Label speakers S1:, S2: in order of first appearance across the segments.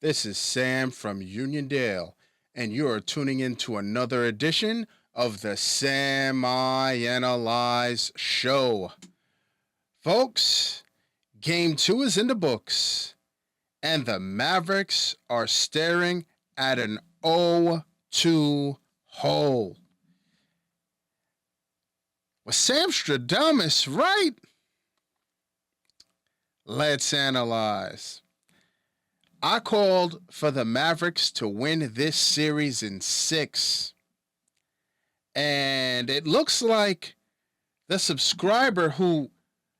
S1: This is Sam from Uniondale, and you are tuning in to another edition of the Sam I Analyze Show. Folks, Game 2 is in the books, and the Mavericks are staring at an 0-2 hole. Was Sam Stradamus right? Let's analyze. I called for the Mavericks to win this series in 6. And it looks like the subscriber who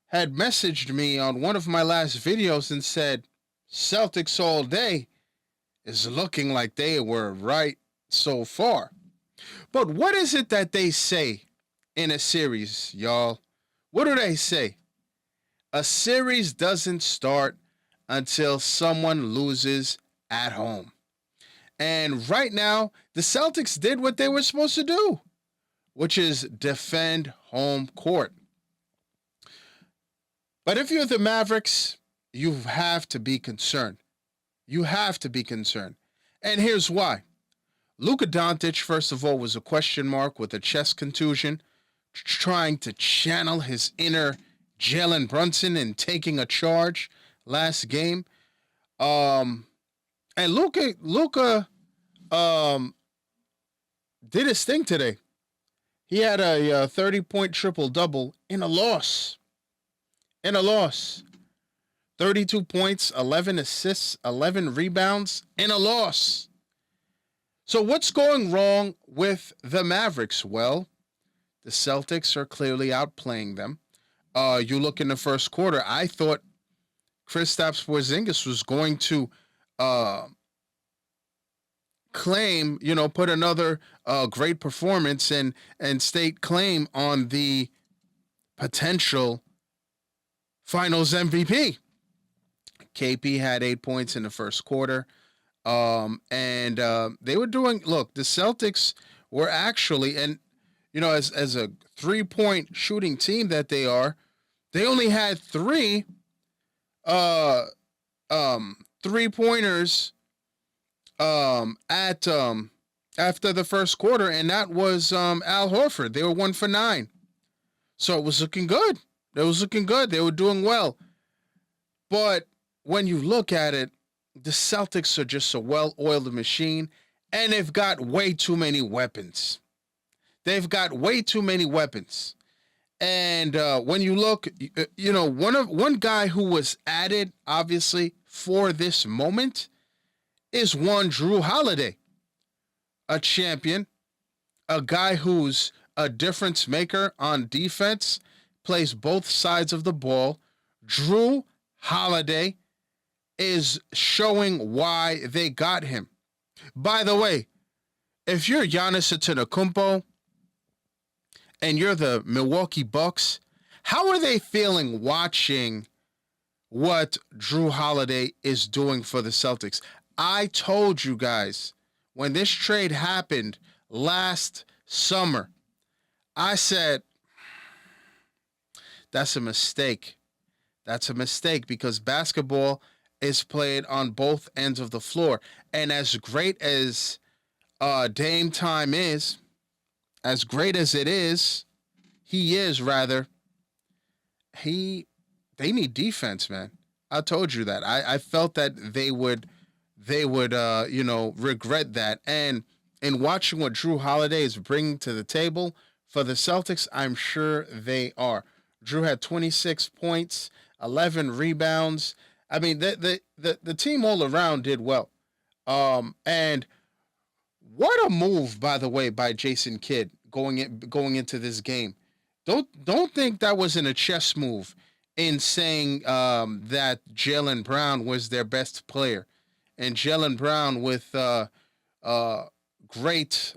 S1: had messaged me on one of my last videos and said, Celtics all day, is looking like they were right so far. But what is it that they say in a series, y'all? What do they say? A series doesn't start until someone loses at home. And right now, the Celtics did what they were supposed to do, which is defend home court. But if you're the Mavericks, you have to be concerned. You have to be concerned. And here's why. Luka Doncic, first of all, was a question mark with a chest contusion, trying to channel his inner Jalen Brunson and taking a charge last game. And Luka did his thing today. He had a 30-point triple-double in a loss. 32 points, 11 assists, 11 rebounds in a loss. So what's going wrong with the Mavericks? Well, the Celtics are clearly outplaying them. You look in the first quarter, I thought Kristaps Porzingis was going to claim, put another great performance and state claim on the potential Finals MVP. KP had 8 points in the first quarter. And they were doing, look, the Celtics were actually, and, as a 3-point shooting team that they are, they only had 3 3-pointers after the first quarter, and that was Al Horford. They were 1 for 9. So it was looking good. They were doing well. But when you look at it, the Celtics are just a well-oiled machine, and they've got way too many weapons. And when you look, one guy who was added, obviously, for this moment is one Drew Holiday, a champion, a guy who's a difference maker on defense, plays both sides of the ball. Drew Holiday is showing why they got him. By the way, if you're Giannis Antetokounmpo and you're the Milwaukee Bucks, how are they feeling watching what Drew Holiday is doing for the Celtics? I told you guys when this trade happened last summer, I said, that's a mistake. That's a mistake because basketball is played on both ends of the floor. And as great as Dame Time is, as great as it is, they need defense, man. I told you that. I felt that they would regret that. And in watching what Drew Holiday is bringing to the table for the Celtics, I'm sure they are. Drew had 26 points, 11 rebounds. I mean, the team all around did well. And what a move, by the way, by Jason Kidd going into this game. Don't think that wasn't a chess move in saying that Jaylen Brown was their best player. And Jaylen Brown with great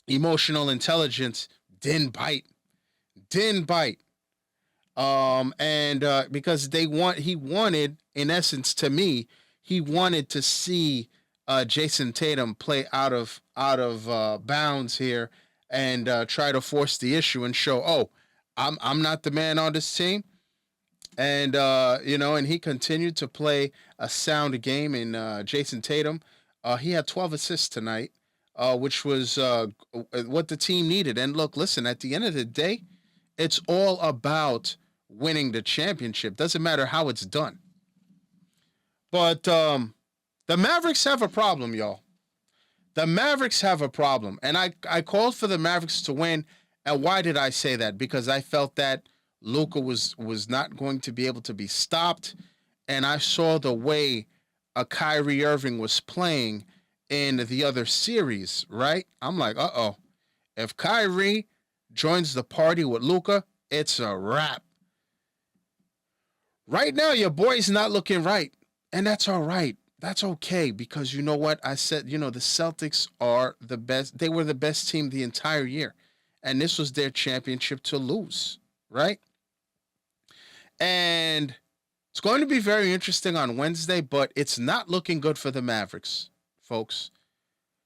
S1: emotional intelligence didn't bite. Because he wanted, in essence, to me, he wanted to see Jason Tatum play out of bounds here and try to force the issue and show, I'm not the man on this team. And and he continued to play a sound game in Jason Tatum. He had 12 assists tonight, which was what the team needed. And look, listen, at the end of the day, it's all about winning the championship. Doesn't matter how it's done. But the Mavericks have a problem, y'all. The Mavericks have a problem. And I called for the Mavericks to win. And why did I say that? Because I felt that Luka was not going to be able to be stopped. And I saw the way Kyrie Irving was playing in the other series, right? I'm like, uh-oh. If Kyrie joins the party with Luka, it's a wrap. Right now, your boy's not looking right. And that's all right. That's okay, because you know what? I said, the Celtics are the best. They were the best team the entire year. And this was their championship to lose, right? And it's going to be very interesting on Wednesday, but it's not looking good for the Mavericks, folks.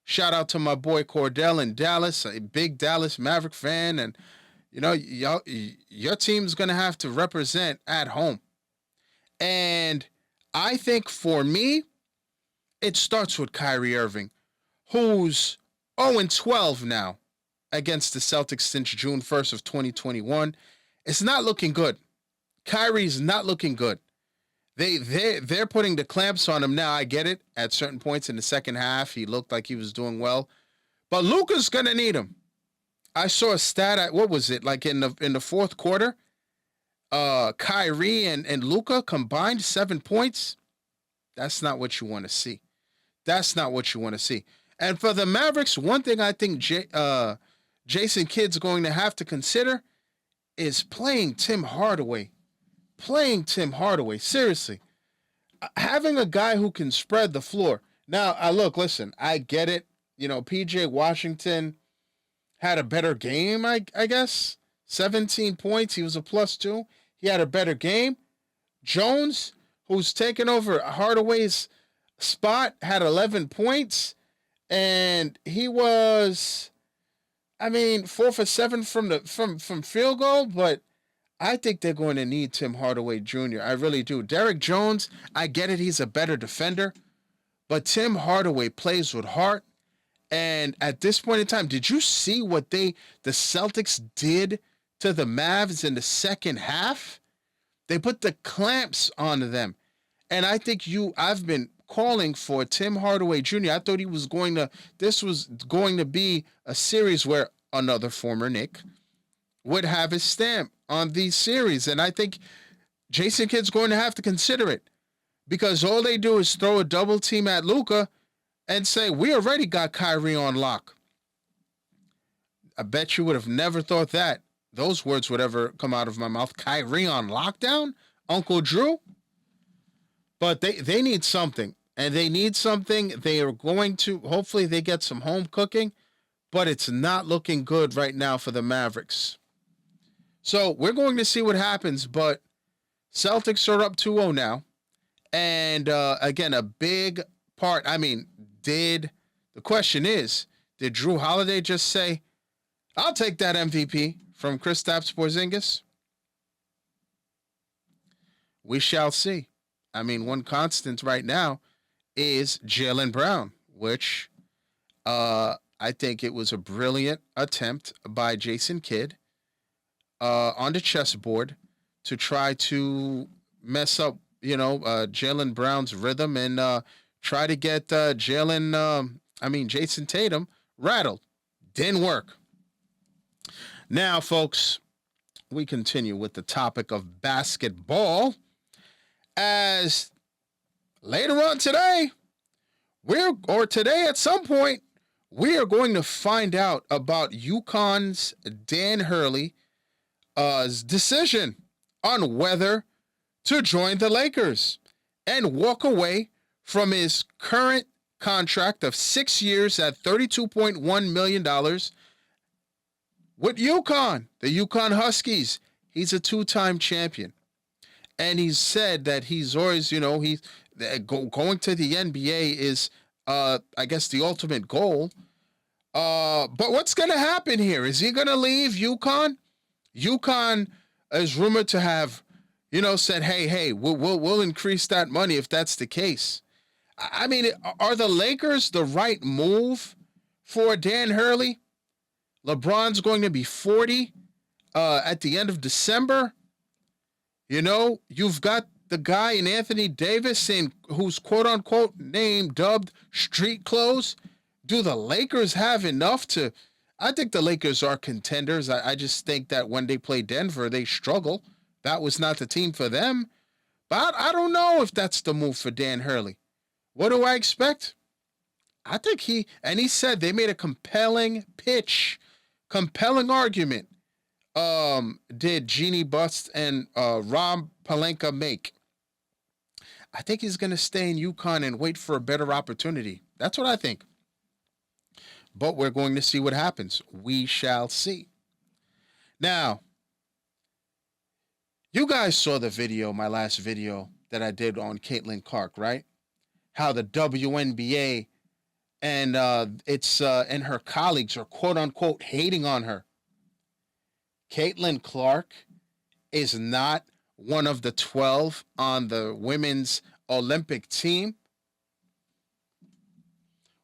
S1: Shout out to my boy Cordell in Dallas, a big Dallas Maverick fan. And, your team's going to have to represent at home. And I think for me, it starts with Kyrie Irving, who's 0-12 now against the Celtics since June 1st of 2021. It's not looking good. Kyrie's not looking good. They're putting the clamps on him now. I get it. At certain points in the second half, he looked like he was doing well. But Luka's going to need him. I saw a stat, what was it, like in the fourth quarter? Kyrie and Luka combined 7 points. That's not what you want to see. That's not what you want to see. And for the Mavericks, one thing I think Jason Kidd's going to have to consider is playing Tim Hardaway. Seriously. Having a guy who can spread the floor. Now, listen, I get it. PJ Washington had a better game, I guess. 17 points. He was a +2. He had a better game. Jones, who's taken over Hardaway's spot, had 11 points. And he was, 4 for 7 from field goal, but I think they're going to need Tim Hardaway Jr. I really do. Derek Jones, I get it. He's a better defender, but Tim Hardaway plays with heart. And at this point in time, did you see what the Celtics did to the Mavs in the second half? They put the clamps on them. And I think I've been calling for Tim Hardaway Jr. I thought this was going to be a series where another former Knick would have his stamp on these series. And I think Jason Kidd's going to have to consider it, because all they do is throw a double team at Luka and say, we already got Kyrie on lock. I bet you would have never thought that those words would ever come out of my mouth. Kyrie on lockdown? Uncle Drew? But they need something. And they need something. They are going to, hopefully they get some home cooking, but it's not looking good right now for the Mavericks. So we're going to see what happens, but Celtics are up 2-0 now. And again, a big part, the question is, did Drew Holiday just say, I'll take that MVP from Kristaps Porzingis? We shall see. One constant right now is Jaylen Brown, which I think it was a brilliant attempt by Jason Kidd on the chessboard to try to mess up, Jaylen Brown's rhythm and try to get Jason Tatum rattled. Didn't work. Now, folks, we continue with the topic of basketball, as later on today, today at some point, we are going to find out about UConn's Dan Hurley decision on whether to join the Lakers and walk away from his current contract of 6 years at $32.1 million with UConn, the UConn Huskies. He's a 2-time champion. And he's said that he's always, going to the NBA is, I guess, the ultimate goal. But what's going to happen here? Is he going to leave UConn? UConn is rumored to have, said, hey, we'll increase that money if that's the case. I mean, are the Lakers the right move for Dan Hurley? LeBron's going to be 40 at the end of December. You've got the guy in Anthony Davis who's quote unquote dubbed street clothes. Do the Lakers have enough to? I think the Lakers are contenders. I just think that when they play Denver, they struggle. That was not the team for them. But I don't know if that's the move for Dan Hurley. What do I expect? I think he said they made a compelling pitch, compelling argument. Did Jeannie Bust and Rob Pelinka make? I think he's going to stay in UConn and wait for a better opportunity. That's what I think. But we're going to see what happens. We shall see. Now, you guys saw the video, my last video that I did on Caitlin Clark, right? How the WNBA and and her colleagues are quote unquote hating on her. Caitlin Clark is not one of the 12 on the women's Olympic team.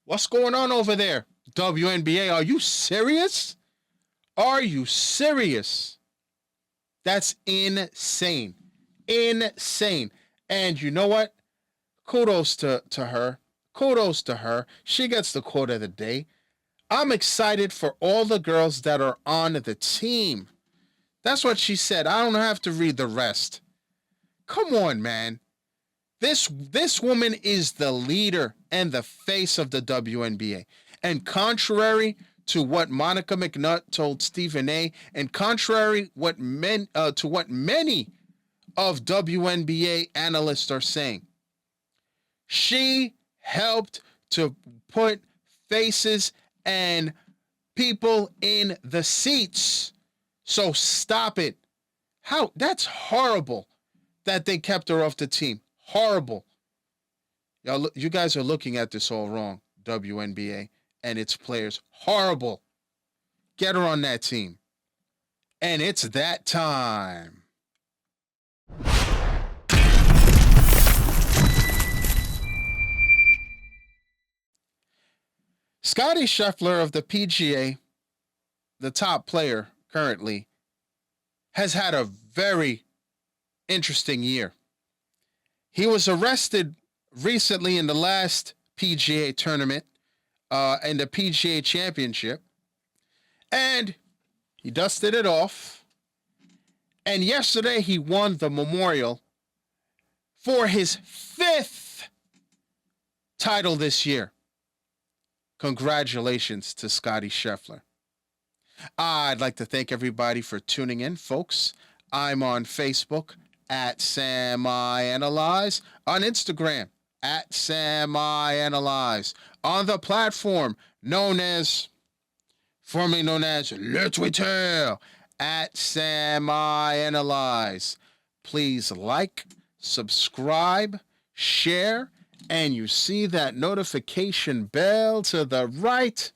S1: What's going on over there, WNBA? Are you serious? Are you serious? That's insane. Insane. And you know what? Kudos to her. Kudos to her. She gets the quote of the day. I'm excited for all the girls that are on the team. That's what she said. I don't have to read the rest. Come on, man. This woman is the leader and the face of the WNBA. And contrary to what Monica McNutt told Stephen A, and contrary to what many of WNBA analysts are saying, she helped to put faces and people in the seats. So stop it. That's horrible that they kept her off the team. Horrible. Y'all, you guys are looking at this all wrong, WNBA and its players. Horrible. Get her on that team. And it's that time. Scottie Scheffler of the PGA, the top player currently, has had a very interesting year. He was arrested recently in the last PGA tournament and the PGA Championship, and he dusted it off. And yesterday he won the Memorial for his 5th title this year. Congratulations to Scottie Scheffler. I'd like to thank everybody for tuning in, folks. I'm on Facebook at SamIAnalyze, on Instagram at SamIAnalyze, on the platform formerly known as Le Twitter, at SamIAnalyze. Please like, subscribe, share, and you see that notification bell to the right.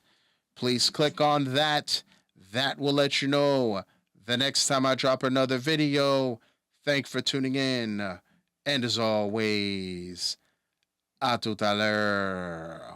S1: Please click on that. That will let you know the next time I drop another video. Thanks for tuning in. And as always, à tout à l'heure.